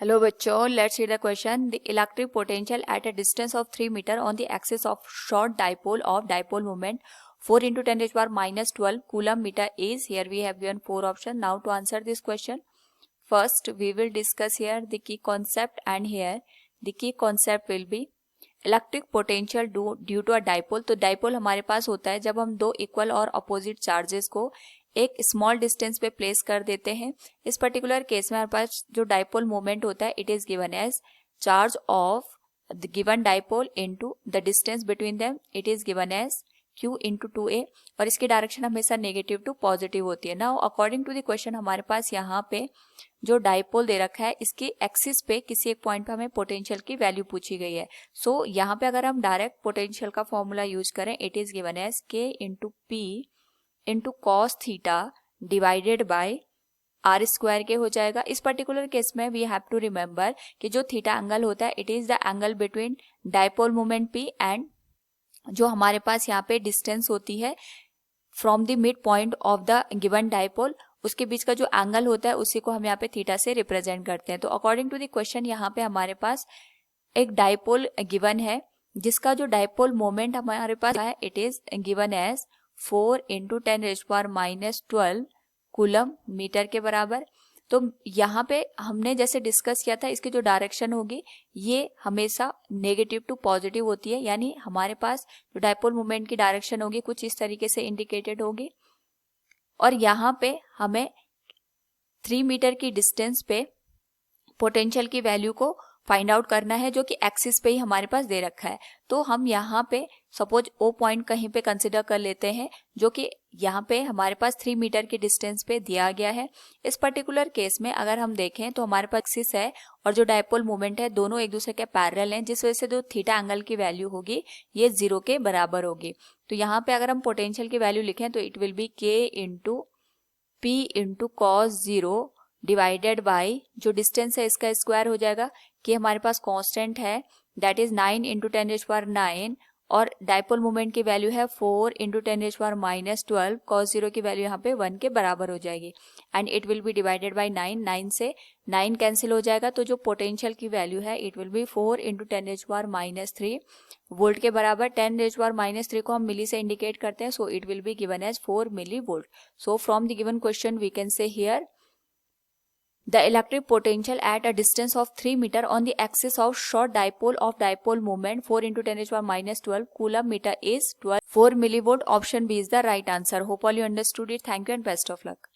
Hello बच्चों, let's read the question. The electric potential at a distance of 3 meter on the axis of short dipole of dipole moment 4 into 10 raised power minus 12 coulomb meter is. Here we have given 4 options. Now to answer this question, first we will discuss here the key concept, and here the key concept will be electric potential due to a dipole. तो dipole हमारे पास होता है जब हम दो equal और opposite charges को एक स्मॉल डिस्टेंस पे प्लेस कर देते हैं. इस पर्टिकुलर केस में हमारे पास जो डाइपोल मोमेंट होता है it is given as charge of the given dipole into the distance between them. It is given as Q into 2a और इसकी डायरेक्शन हमेशा नेगेटिव टू पॉजिटिव होती है. Now according to the question हमारे पास यहाँ पे जो डाइपोल दे रखा है इसकी एक्सिस पे किसी एक पॉइंट पे हमें पोटेंशियल की वैल्यू पूछी गई है. सो यहाँ पे अगर हम डायरेक्ट पोटेंशियल का फॉर्मूला यूज करें it is given as K into P into cos theta divided by r square के हो जाएगा. इस पर्टिकुलर केस में वी हैव टू रिमेंबर कि जो थीटा एंगल होता है it is the angle between dipole moment P and जो हमारे पास यहाँ पे डिस्टेंस होती है from the mid point of the given dipole, उसके बीच का जो एंगल होता है उसी को हम यहाँ पे थीटा से रिप्रेजेंट करते हैं. तो अकॉर्डिंग टू द क्वेश्चन यहाँ पे हमारे पास एक डाइपोल गिवन है जिसका जो डाइपोल मोमेंट हमारे पास है it is given as 4 into 10 raise power minus 12 coulomb metre के बराबर. तो यहाँ पे हमने जैसे डिस्कस किया था इसकी जो डायरेक्शन होगी ये हमेशा नेगेटिव टू पॉजिटिव होती है, यानी हमारे पास जो डाइपोल मोमेंट की डायरेक्शन होगी कुछ इस तरीके से इंडिकेटेड होगी. और यहाँ पे हमें 3 मीटर की डिस्टेंस पे पोटेंशियल की वैल्यू को फाइंड आउट करना है जो कि एक्सिस पे ही हमारे पास दे रखा है. तो हम यहाँ पे सपोज ओ पॉइंट कहीं पे कंसिडर कर लेते हैं जो कि यहाँ पे हमारे पास 3 मीटर की डिस्टेंस पे दिया गया है. इस पर्टिकुलर केस में अगर हम देखें तो हमारे पास एक्सिस है और जो डाइपोल मोमेंट है दोनों एक दूसरे के पैरेलल हैं, जिस वजह से जो थीटा एंगल की वैल्यू होगी ये 0 के बराबर होगी. तो यहाँ पे अगर हम पोटेंशियल की वैल्यू लिखें तो it will B K into P into cos 0 divided by जो डिस्टेंस है इसका स्क्वायर हो जाएगा कि हमारे पास कांस्टेंट है that is 9 into 10 raise power 9 और डाइपोल मोमेंट की वैल्यू है 4 into 10 raise power minus 12. Cos 0 की वैल्यू यहाँ पे 1 के बराबर हो जाएगी and it will B divided by 9. 9 से 9 कैंसिल हो जाएगा तो जो पोटेंशियल की वैल्यू है it will B 4 into 10 raise power minus 3 volt के बराबर. 10 रेज़ पावर माइनस 3 को हम मिली से इंडिकेट करते हैं so it will be given as 4 millivolt. So from the given question we can say here the electric potential at a distance of 3 meter on the axis of short dipole of dipole moment 4 into 10 raised power minus 12 coulomb meter is 4 millivolt. Option B is the right answer. Hope all you understood it. Thank you and best of luck.